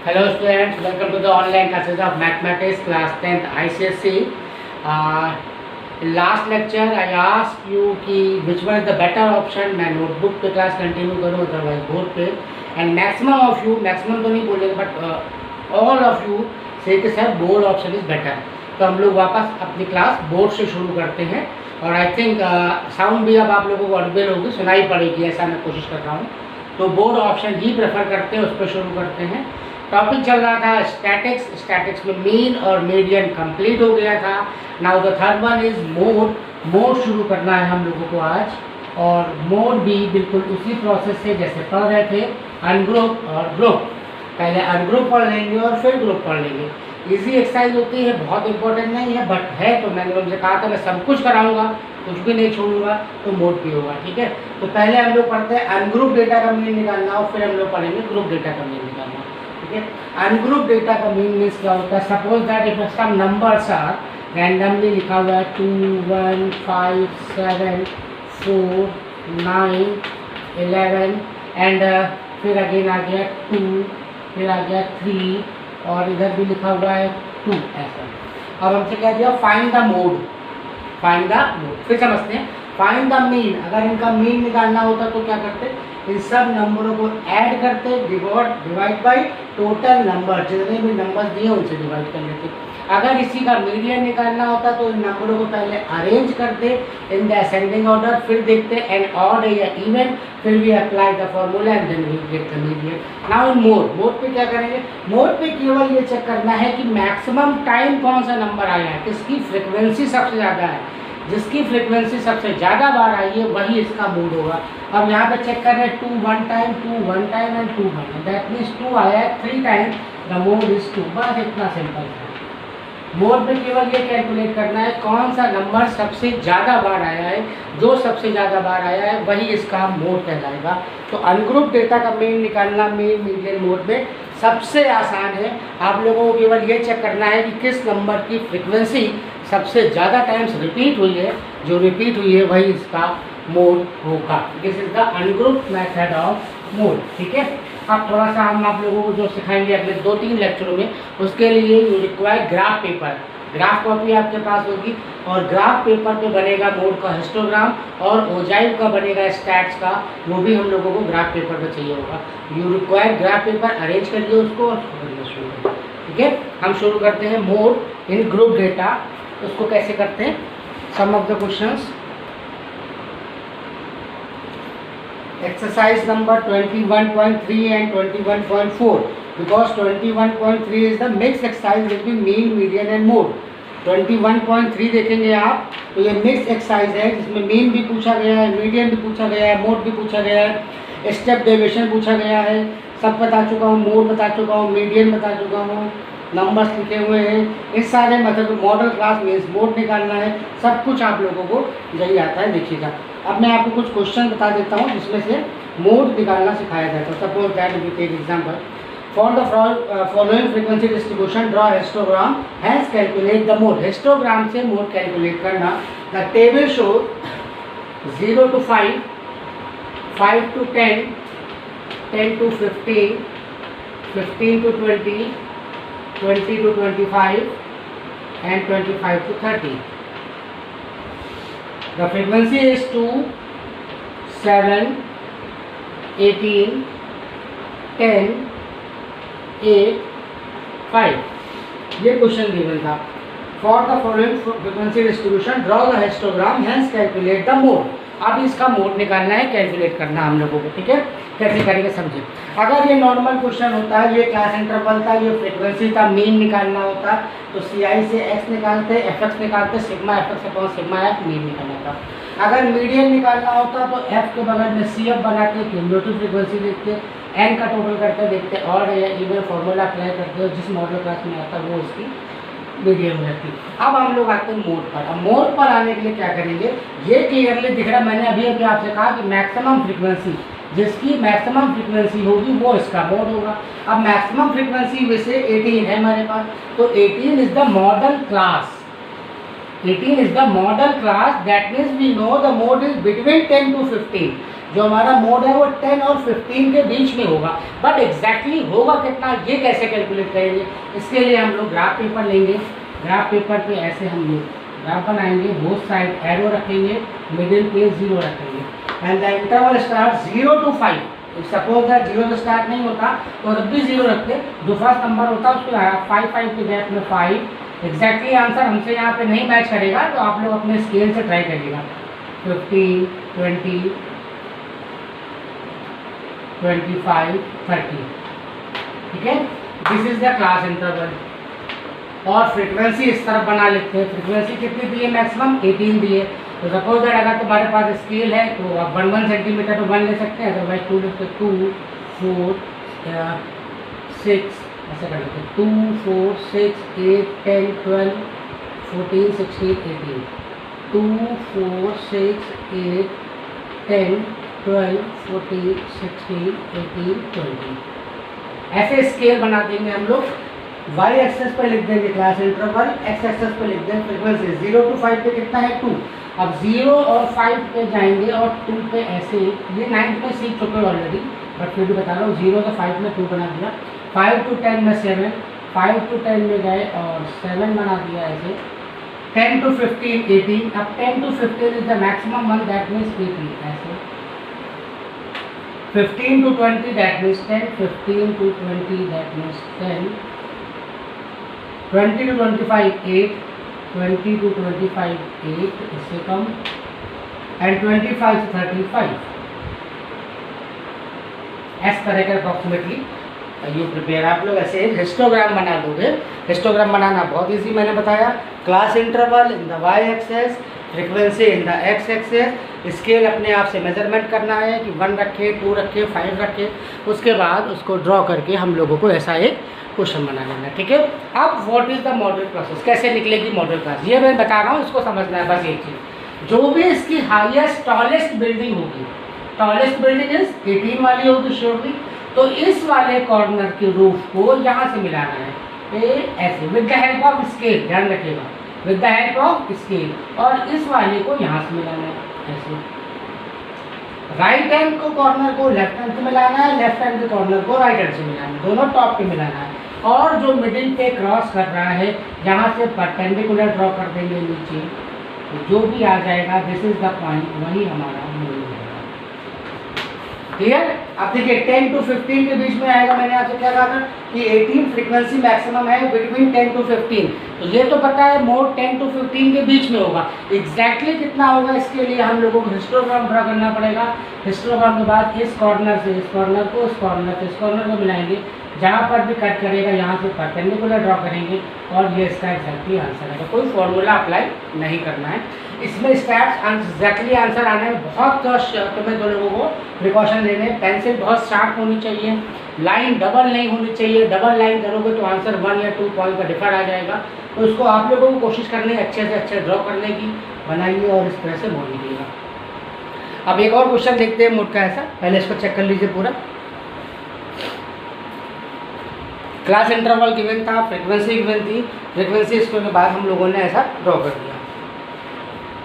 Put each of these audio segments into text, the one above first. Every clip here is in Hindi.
Hello students, welcome to the online classes of Mathematics class 10th ICSE. In last lecture I asked you कि which one is the better option. मैं notebook पे class continue करूँ otherwise board पे, and maximum of you, maximum तो नहीं बोलेंगे but all of you say कि sir board option is better. तो हम लोग वापस अपनी क्लास बोर्ड से शुरू करते हैं और आई थिंक साउंड भी अब आप लोगों को ऑडिबल होगी, सुनाई पड़ेगी, ऐसा मैं कोशिश कर रहा हूँ. तो बोर्ड ऑप्शन ही प्रेफर करते हैं, उस पर शुरू करते हैं. टॉपिक चल रहा था स्टैटिक्स में मीन और मीडियन कंप्लीट हो गया था. Now the third one is mode शुरू करना है हम लोगों को आज. और मोड भी बिल्कुल उसी प्रोसेस से जैसे पढ़ रहे थे, अनग्रुप और ग्रुप. पहले अनग्रुप पढ़ लेंगे और फिर ग्रुप पढ़ लेंगे. इजी एक्सरसाइज होती है, बहुत इंपॉर्टेंट नहीं है बट है. तो मैंने उनसे कहा था मैं सब कुछ कराऊंगा, कुछ भी नहीं छोड़ूंगा, तो मोड भी होगा. ठीक है, तो पहले हम लोग पढ़ते हैं अनग्रुप डेटा का मीन निकालना और फिर हम लोग पढ़ेंगे ग्रुप डेटा का मीन निकालना. ठीक है, अनग्रुप डेटा का मीन मीन्स क्या होता है. Suppose that if some numbers are randomly लिखा हुआ है 2 1 5 7 4 9 11 एंड फिर अगेन आ गया 2, फिर आ गया 3 और इधर भी लिखा हुआ है 2 ऐसा. अब हमसे कह दिया फाइंड द मोड. फिर समझते हैं. फाइंड द मीन, अगर इनका मीन निकालना होता तो क्या करते, इन सब नंबरों को ऐड करते, डिवाइड बाय टोटल नंबर, जितने भी नंबर्स दिए उनसे डिवाइड कर लेते. अगर इसी का मीडियन निकालना होता तो इन नंबरों को पहले अरेंज करते इन द असेंडिंग ऑर्डर, फिर देखते एंड ऑड या इवन, फिर we apply the formula and then we get the median. Now in mode पे क्या करेंगे. मोड पे केवल ये चेक करना है कि मैक्सिमम टाइम कौन सा नंबर आया है, किसकी फ्रिक्वेंसी सबसे ज़्यादा है. जिसकी फ्रिक्वेंसी सबसे ज़्यादा बार आई है वही इसका मोड होगा. अब यहाँ पे चेक कर रहे हैं 2 1 time, 2 1 time and 2 1 time. That means 2 आया है 3 टाइम, द मोड इज 2. बस इतना सिंपल है. मोड में केवल ये कैलकुलेट करना है कौन सा नंबर सबसे ज़्यादा बार आया है. जो सबसे ज़्यादा बार आया है वही इसका मोड कहलाएगा. तो अनग्रुप डेटा का मीन निकालना मीन मीडियन मोड में सबसे आसान है. आप लोगों को केवल ये चेक करना है कि किस नंबर की फ्रिक्वेंसी सबसे ज़्यादा टाइम्स रिपीट हुई है. जो रिपीट हुई है वही इसका मोड होगा. This is the ungroup method of mode. ठीक है, अब थोड़ा सा हम आप लोगों को जो सिखाएंगे अगले 2-3 लेक्चरों में, उसके लिए you require graph paper. Graph copy आपके पास होगी और ग्राफ पेपर पे बनेगा मोड का हिस्टोग्राम और ओजाइव का बनेगा स्टैट्स का. वो भी हम लोगों को ग्राफ पेपर पे चाहिए होगा. You require graph paper, arrange करिए उसको और शुरू करिए. ठीक है, हम शुरू करते हैं मोड इन ग्रुप डेटा. उसको कैसे करते हैं, some of the questions. Exercise number 21.3 and 21.4 because 21.3 is the mixed exercise between mean, median and mode. 21.3 देखेंगे आप तो ये मिक्स एक्सरसाइज है जिसमें मीन भी पूछा गया है, मीडियन भी पूछा गया है, मोड भी पूछा गया है, स्टेप डेविएशन पूछा गया है. सब बता चुका हूँ, मोड बता चुका हूँ, मीडियन बता चुका हूँ, नंबर्स लिखे हुए हैं. इस सारे मतलब मॉडल क्लास मीन्स मोड निकालना है, सब कुछ आप लोगों को यही आता है. देखिएगा, अब मैं आपको कुछ क्वेश्चन बता देता हूँ जिसमें से मोड निकालना सिखाया जाता है. Suppose that we take example. For the following frequency distribution draw histogram, hence calculate the mode. Histogram से मोड कैलकुलेट करना. The table show 0 to 5, 5 to 10, 10 to 15, 15 to 20, 20 to 25 and 25 to 30. The frequency is 2, 7, 18, 10, 8, 5. ये क्वेश्चन गिवन था. For the following frequency distribution draw the histogram, hence calculate the mode. अब इसका मोड निकालना है, कैलकुलेट करना हम लोगों को. ठीक है, कैसे करेंगे समझे. अगर ये नॉर्मल क्वेश्चन होता है, ये क्लास इंटरवल था, ये फ्रीक्वेंसी का मीन निकालना होता तो CI से x निकालते, fx निकालते, sigma fx upon sigma f mean निकालना था. अगर मीडियन निकालना होता तो f के बगल में CF बनाते, क्यूमुलेटिव फ्रीक्वेंसी देखते, n का टोटल करते, देखते और या इवन फॉर्मूला अप्लाई करते हो जिस मॉडल क्लास में आता वो उसकी मीडियम रहती. अब हम लोग आते हैं मोड पर. अब मोड पर आने के लिए क्या करेंगे, ये क्लियरली दिख रहा है. मैंने अभी आपसे कहा कि मैक्सिमम फ्रीक्वेंसी, जिसकी मैक्सिमम फ्रीक्वेंसी होगी वो इसका मोड होगा. अब मैक्सिमम फ्रीक्वेंसी वैसे 18 है हमारे पास, तो 18 is the model class. 18 is the model class, that means we know the mode is between 10 to 15. जो हमारा मोड है वो 10 और 15 के बीच में होगा, बट एग्जैक्टली होगा कितना ये कैसे कैलकुलेट करेंगे? इसके लिए हम लोग ग्राफ पेपर लेंगे, ग्राफ पेपर पे ऐसे हम लोग ग्राफ बनाएंगे, बोथ साइड एरो रखेंगे, मिडिल पे 0 रखेंगे, and the interval start 0 to 5. Suppose that 0 से स्टार्ट नहीं होता तो जब भी 0 रखते, जो फर्स्ट नंबर होता है उसको 5 के गैप में 5. एग्जैक्टली आंसर हमसे यहाँ पे नहीं मैच करेगा तो आप लोग अपने स्केल से ट्राई करिएगा. 15, 20, 25, 30. ठीक है, this is the class interval. और फ्रीक्वेंसी इस तरफ बना लेते हैं. फ्रीक्वेंसी कितनी दी है? मैक्सिमम 18 दी है. तो सपोज दैट अगर तुम्हारे पास स्केल है तो आप 1 सेंटीमीटर तो 1 ले सकते हैं, अदरवाइज 2 लिखते 2, 4, 6 ऐसे कर लेते हैं. 2, 4, 6, 8, 10, 12, 14, 16, 18. 2, 4, 6, 8, 10, 12, 14, 16, 18, 20. ऐसे स्केल बना देंगे हम लोग. y एक्सेस पर लिख देंगे क्लास इंटरवल, x एक्सेस पर लिख देंगे फ्रीक्वेंसी. 0 to 5 पे कितना है? 2. अब 0 और 5 पे जाएंगे और 2 पे ऐसे, ये 9th में सीख चुके हो ऑलरेडी, बट फिर भी बता रहा हूँ. 0 से 5 में 2 बना दिया, 5 to 10 में 7, 5 to 10 में गए और 7 बना दिया ऐसे. 10 to 15, 18. अब 10 to 15 is the maximum one, that means 18 ऐसे. 15 to 20 that means 10, 15 to 20 that means 10, 20 to 25 8, 20 to 25 8 इससे कम, एंड 25 to 35. इस तरह का अप्रॉक्सीमेटली यू प्रिपेयर. आप लोग ऐसे हिस्टोग्राम बना दोगे. हिस्टोग्राम बनाना बहुत इजी, मैंने बताया. Class interval in the y axis, frequency in the x axis. Scale अपने आप से मेजरमेंट करना है कि 1 रखे, 2 रखे, 5 रखे. उसके बाद उसको ड्रॉ करके हम लोगों को ऐसा एक क्वेश्चन बना लेना. ठीक है. अब what is the model process, कैसे निकलेगी मॉडल क्लास, ये मैं बता रहा हूँ. इसको समझना है बस एक चीज़. जो भी इसकी हाईएस्ट टॉलेस्ट बिल्डिंग होगी, टॉलेस्ट बिल्डिंग इज 18 वाली होगी श्योरली, तो इस वाले कॉर्नर के रूफ को यहाँ से मिलाना है ऐसे, with the help of scale. ध्यान रखिएगा, with the help of scale. और इस वाले को यहाँ से मिलाना है ऐसे. राइट हैंड को कॉर्नर को लेफ्ट हैंड से मिलाना है, लेफ्ट हैंड के कॉर्नर को राइट हैंड से मिलाना है, दोनों टॉप पे मिलाना है. और जो मिडिल पे क्रॉस कर रहा है यहाँ से परपेंडिकुलर ड्रॉ कर देंगे नीचे, तो जो भी आ जाएगा दिस इज द पॉइंट, वही हमारा मूल है. क्लियर. अब देखिए 10 to 15 के बीच में आएगा. मैंने आपसे क्या कहा था कि 18 फ्रीक्वेंसी मैक्सिमम है बिटवीन 10 to 15. तो ये तो पता है मोड 10 to 15 के बीच में होगा. एग्जैक्टली कितना होगा इसके लिए हम लोगों को हिस्टोग्राम ड्रा करना पड़ेगा. हिस्टोग्राम के बाद इस कॉर्नर से इस कॉर्नर को, इस कॉर्नर से इस कॉर्नर को मिलाएंगे. जहाँ पर भी कट करेगा यहाँ से परपेंडिकुलर ड्रॉ करेंगे और ये इसका एग्जैक्टली आंसर है. कोई फॉर्मूला अप्लाई नहीं करना है. इसमें स्टेप्स एग्जैक्टली आंसर आने में बहुत तुम्हें दो लोगों को प्रिकॉशन लेने. पेंसिल बहुत शार्प होनी चाहिए, लाइन डबल नहीं होनी चाहिए. डबल लाइन करोगे तो आंसर 1 या 2 पॉइंट का डिफर आ जाएगा. तो उसको आप लोगों को कोशिश करनी है अच्छे से अच्छे ड्रॉ करने की. बनाइए और इस तरह से मोड़ लीजिएगा. अब एक और क्वेश्चन देखते हैं मोड का ऐसा. पहले इसको चेक कर लीजिए पूरा. क्लास इंटरवल गिवन था, फ्रीक्वेंसी गिवन थी. फ्रीक्वेंसी इसके बाद हम लोगों ने ऐसा ड्रॉ कर दिया.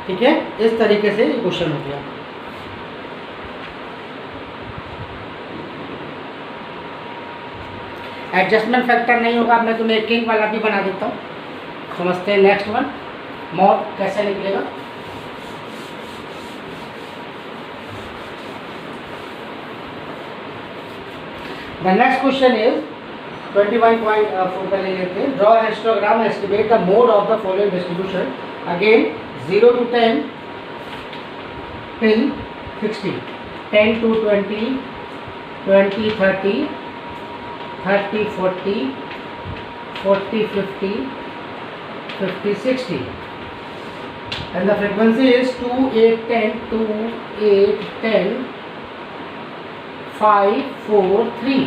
ठीक है, इस तरीके से ये क्वेश्चन हो गया. एडजस्टमेंट फैक्टर नहीं होगा. मैं तुम्हें एक किंग वाला भी बना देता हूँ. समझते हैं नेक्स्ट वन, मॉड कैसे निकलेगा. द नेक्स्ट क्वेश्चन इज 21.4 का ले लेते हैं. Draw histogram, estimate the mode of the following distribution. Again 0 to 10 till 60, 10 to 20, 20 30, 30 40, 40 50, 50 60. And the frequency is 2 8 10, 2 8 10, 5 4 3.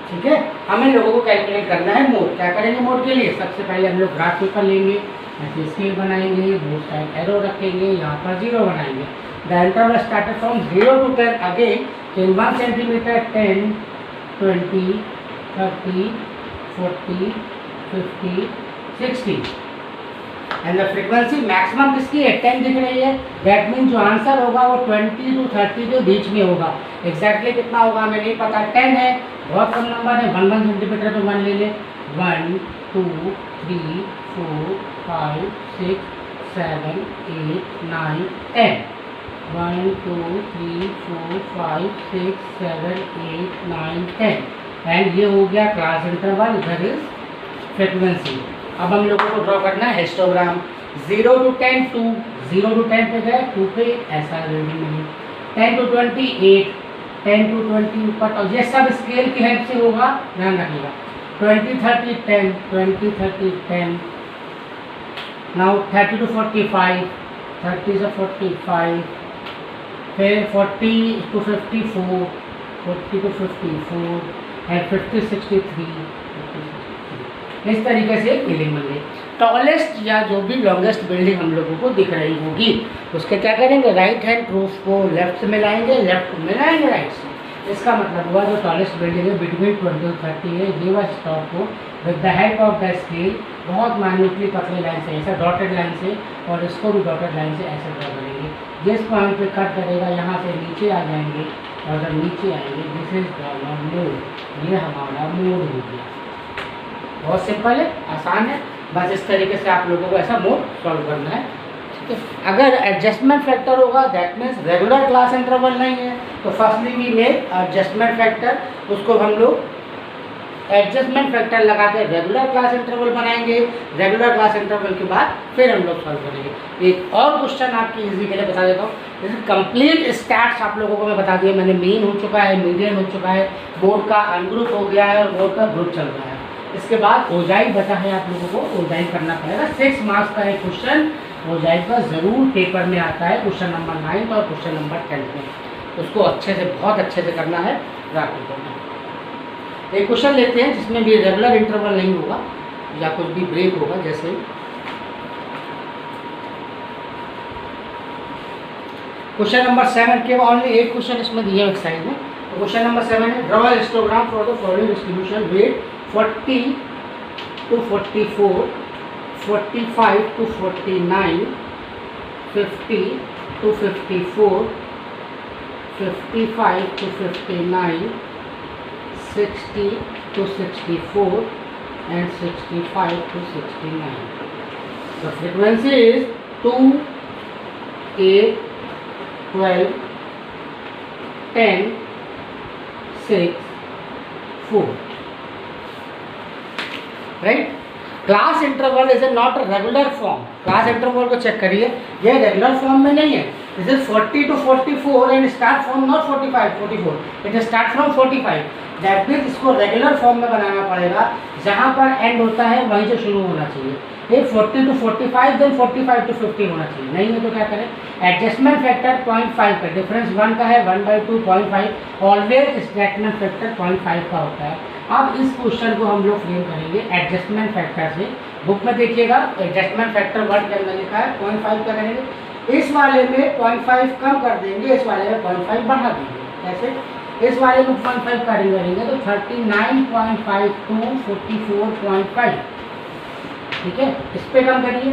ठीक है. हमें लोगों को कैलकुलेट करना है मोड. क्या करेंगे मोड के लिए? सबसे पहले हम लोग ग्राफ पेपर लेंगे, ऐसे स्केल बनाएंगे, बोथ साइड एरो रखेंगे, यहाँ पर 0 बनाएंगे. The interval started from 0 to 10. Again in 1 centimetre 10, 20, 30, 40, 50, 60. And the frequency maximum किसकी है 10 दिख रही है, दैट मीन जो आंसर होगा वो 20 to 30 के बीच में होगा। एग्जैक्टली कितना होगा हमें नहीं पता, 10 है, बहुत कम नंबर है, 1 सेंटीमीटर तो 1 ले ले, 1 2 3 4 5 6 7 8 9 10, 1 2 3 4 5 6 7 8 9 10, एंड ये हो गया क्लास इंटरवल, इधर इज फ्रीक्वेंसी। अब हम लोगों को ड्रॉ करना है हिस्टोग्राम। 0 to 10 2, 0 to 10 पे गए, 2 पे ऐसा रीडिंग नहीं, 10 to 20 8, 10 to 20 ऊपर, और ये सब स्केल की हेल्प से होगा, ध्यान रखिएगा। 20 30 10, 20 30 10, नाउ 30 to 45, 30 से 45, फिर 40 to 54, 40 to 54, एंड 50 63, इस तरीके से एक बिल्डिंग बन गई। टॉलेस्ट या जो भी लॉन्गेस्ट बिल्डिंग हम लोगों को दिख रही होगी, उसके क्या करेंगे, राइट हैंड रूफ को लेफ्ट से मिलाएंगे, लेफ्ट को मिलाएंगे राइट से। इसका मतलब हुआ जो टॉलेस्ट बिल्डिंग है बिटवीन 20 और 30 है, ये वह स्टॉप को with the help of the scale बहुत माइन्यूटली पतली लाइन से, ऐसा डॉटेड लाइन से, और इसको भी डॉटेड लाइन से ऐसे ड्रॉ करेंगे। जिस पॉइंट पे कट करेगा यहाँ से नीचे आ जाएंगे, और जब नीचे आएंगे दिस इज द मोड, ये हमारा मोड हो गया। बहुत सिंपल है, आसान है, बस इस तरीके से आप लोगों को ऐसा मोड सॉल्व करना है, ठीक है। अगर एडजस्टमेंट फैक्टर होगा that means regular class interval नहीं है, तो firstly we make adjustment factor, उसको हम लोग एडजस्टमेंट फैक्टर लगा के रेगुलर क्लास इंटरवल बनाएंगे। रेगुलर क्लास इंटरवल के बाद फिर हम लोग सॉल्व करेंगे। एक और क्वेश्चन आपकी इजी के लिए बता देता हूँ, जैसे कंप्लीट स्टैट्स आप लोगों को मैं बता दिया, मैंने मीन हो चुका है, मीडियन हो चुका है, बोर्ड का अनग्रुप हो गया है और बोर्ड का ग्रुप चल रहा है। इसके बाद ओजाई बचा है, आप लोगों को ओजाई करना पड़ेगा। 6 मार्क्स का है क्वेश्चन, ओजाई का ज़रूर पेपर में आता है, क्वेश्चन नंबर 9 और क्वेश्चन नंबर 10 में। उसको अच्छे से, बहुत अच्छे से करना है, प्रैक्टिस करना है। एक क्वेश्चन लेते हैं जिसमें भी रेगुलर इंटरवल नहीं होगा या कुछ भी ब्रेक होगा, जैसे क्वेश्चन नंबर 7 के ओनली एक क्वेश्चन इसमें दिया है साइड में। तो क्वेश्चन नंबर 7 है, draw a histogram for the following distribution weight 40 to 44, 45 to 49, 50 to 54, 55 to 59, 60 to 64, and 65 to 69. The frequency is 2, 8, 12, 10, 6, 4. Right. Class interval is a not a regular form. Class interval को चेक करिए, ये रेगुलर फॉर्म में नहीं है। This is 40 to 44 and start from not 45 44, it start from 45। That means इसको रेगुलर फॉर्म में बनाना पड़ेगा, जहाँ पर एंड होता है वहीं से शुरू होना चाहिए। ये 40 to 45 देन 45 to 50 होना चाहिए, नहीं है तो क्या करें, एडजस्टमेंट फैक्टर 0.5 का, डिफरेंस 1 का है, 1/2 0.5, ऑलवेज एडजस्टमेंट फैक्टर 0.5 का होता है। अब इस क्वेश्चन को हम लोग फ्रेम करेंगे एडजस्टमेंट फैक्टर से। बुक में देखिएगा एडजस्टमेंट फैक्टर वर्ड के अंदर लिखा है 0.5 का करेंगे। इस वाले में 0.5 कम कर देंगे, इस वाले में 0.5 बढ़ा देंगे। कैसे? इस वाले में 0.5 करेंगे तो 39.5 to 44.5, ठीक है। इस पे कम करिए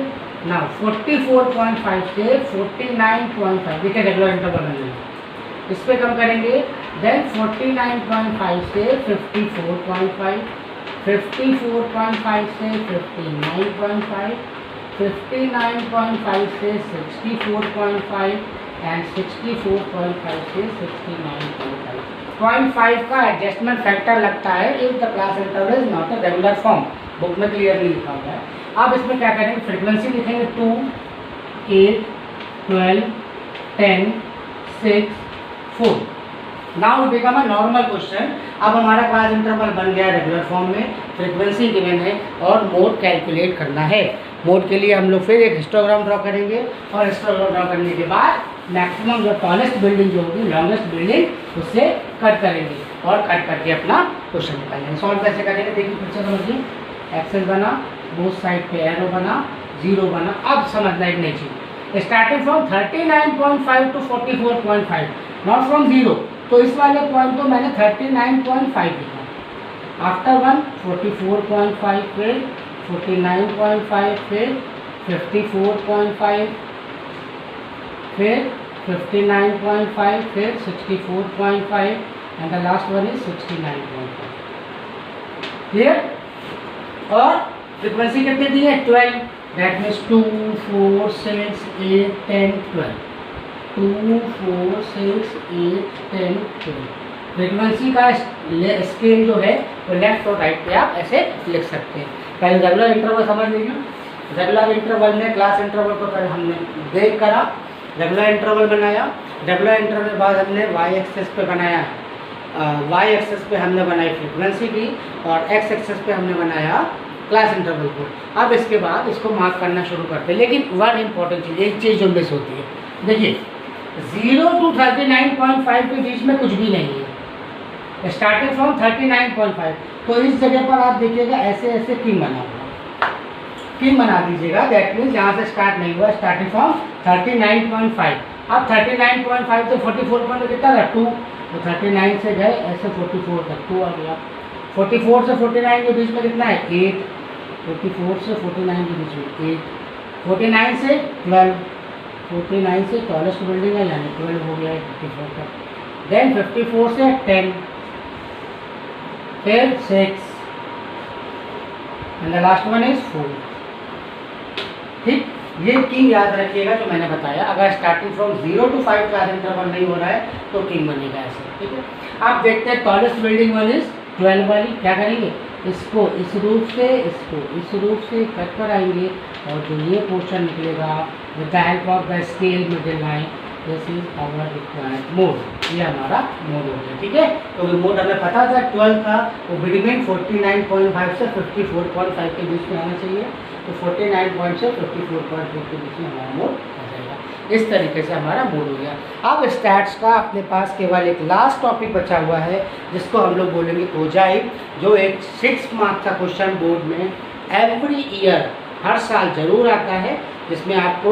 ना, 44.5 से 49.5, देखिए रेगुलर इंटरवल में इस पे कम करेंगे, देन 49.5 से 54.5, 54.5 से 59.5, 59.5 से 64.5 एंड 64.5 से 69.5। 0.5 का एडजस्टमेंट फैक्टर लगता है if the class interval is not a regular form. Book में क्लियरली लिखा हुआ है। अब इसमें क्या करेंगे, फ्रीक्वेंसी लिखेंगे 2, 8, 12, 10, 6, 4। Now become a normal question. अब हमारा क्लास इंटरवल बन गया रेगुलर फॉर्म में, फ्रीक्वेंसी गिवन है और मोड कैलकुलेट करना है। मोड के लिए हम लोग फिर एक हिस्टोग्राम ड्रॉ करेंगे और हिस्टोग्राम ड्रॉ करने के बाद मैक्सिमम जो टॉलेस्ट बिल्डिंग जो होगी, लॉन्गेस्ट बिल्डिंग, उससे कट करेंगे और कट करके अपना क्वेश्चन निकालेंगे। सॉल्व कैसे करेंगे देखिए, पिक्चर समझिए। एक्सेल बना, बोथ साइड पे एरो बना, 0 बना। अब समझना एक नई चीज़, starting from 39.5 to 44.5, not from 0। तो इस वाले पॉइंट को मैंने 39.5 लिखा। आफ्टर 1 44.5, फिर 49.5, फिर 54.5, फिर 59.5, फिर 64.5 and the last one is 69.5. Clear? और फ्रिक्वेंसी कितनी दी है? 12. That means 2, 4, 6, 8, 10, 12. 2, 4, 6, 8, 10, 12. फ्रिक्वेंसी का स्केल जो है वो लेफ्ट और राइट पे आप ऐसे लिख सकते हैं. पहले रेगुलर इंटरवल समझ लीजिए. रेगुलर इंटरवल में क्लास इंटरवल को पहले हमने ब्रेक करा, रेगुलर इंटरवल बनाया. रेगुलर इंटरवल के बाद हमने वाई एक्सेस पे बनाया, वाई एक्सेस पे हमने बनाई फ्रिक्वेंसी की, और एक्स एक्सेस पे हमने बनाया क्लास इंटरवल को. अब इसके बाद इसको मार्क करना शुरू करते हैं. लेकिन वन इम्पॉर्टेंट चीज़, एक चीज़ जो मिस होती है, देखिए 0 to 39.5 के बीच में कुछ भी नहीं है, स्टार्टिंग फ्रॉम 39.5. तो इस जगह पर आप देखिएगा ऐसे ऐसे किंग बना हुआ, किंग बना दीजिएगा. दैट मीन्स यहाँ से स्टार्ट नहीं हुआ, स्टार्टिंग फ्रॉम 39.5. अब 39.5 से 44 पॉइंट कितना था? 2. तो 39 से गए ऐसे 44 तक 2 आ गया. 44 से 49 के बीच में कितना है? 8. 44 से 49 के बीच में 8. 49 से 12. 49 से टॉलेस्ट बिल्डिंग है यानी 12 हो गया है 54 तक. देन 54 से 10, फिर 6 and the last one is 4. ठीक, ये किंग याद रखिएगा जो मैंने बताया. अगर starting from 0 to 5 class interval नहीं हो रहा है तो किंग बनेगा ऐसे. ठीक है, आप देखते हैं टॉलेस्ट बिल्डिंग वन इज 12 वाली. क्या करेंगे? इसको इस रूप से, इसको इस रूप से कट कर आएंगे, और जो ये पोर्शन निकलेगा with the help of the scale middle line, this is our required mode. ये हमारा मोड हो गया. ठीक है, तो मोड हमें पता था 12 का, वो बिटवीन 49.5 से 54.5 के बीच में आना चाहिए. तो 49 से 54.4 के बीच में हमारा मोड आ जाएगा. इस तरीके से हमारा मोड हो गया. अब स्टैट्स का अपने पास केवल एक लास्ट टॉपिक बचा हुआ है जिसको हम लोग बोलेंगे ओजाइव, जो एक 6 मार्क्स का क्वेश्चन बोर्ड में एवरी ईयर हर साल जरूर आता है, जिसमें आपको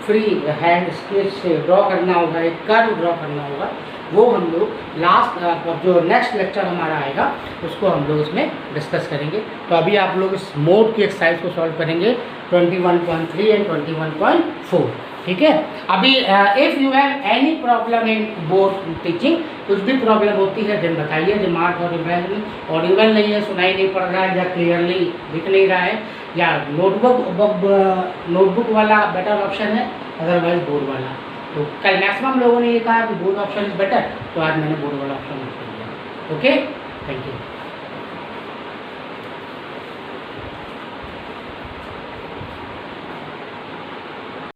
फ्री हैंड स्केच से ड्रॉ करना होगा, एक कर्व ड्रॉ करना होगा. वो हम लोग लास्ट जो नेक्स्ट लेक्चर हमारा आएगा उसको हम लोग इसमें डिस्कस करेंगे. तो अभी आप लोग इस मोड की एक्सरसाइज को सॉल्व करेंगे 21.3 एंड 21.4. ठीक है, अभी if you have any problem in board teaching, कुछ भी प्रॉब्लम होती है देन बताइए. रिमार्क और इम्प्रेशन ऑडिबल नहीं है, सुनाई नहीं पड़ रहा है, या क्लियरली दिख नहीं रहा है, या नोटबुक वाला बेटर ऑप्शन है, अदरवाइज बोर्ड वाला. तो कल मैक्सिमम लोगों ने ये कहा कि बोर्ड ऑप्शन इज बेटर, तो आज मैंने बोर्ड वाला ऑप्शन यूज कर दिया. Okay, thank you.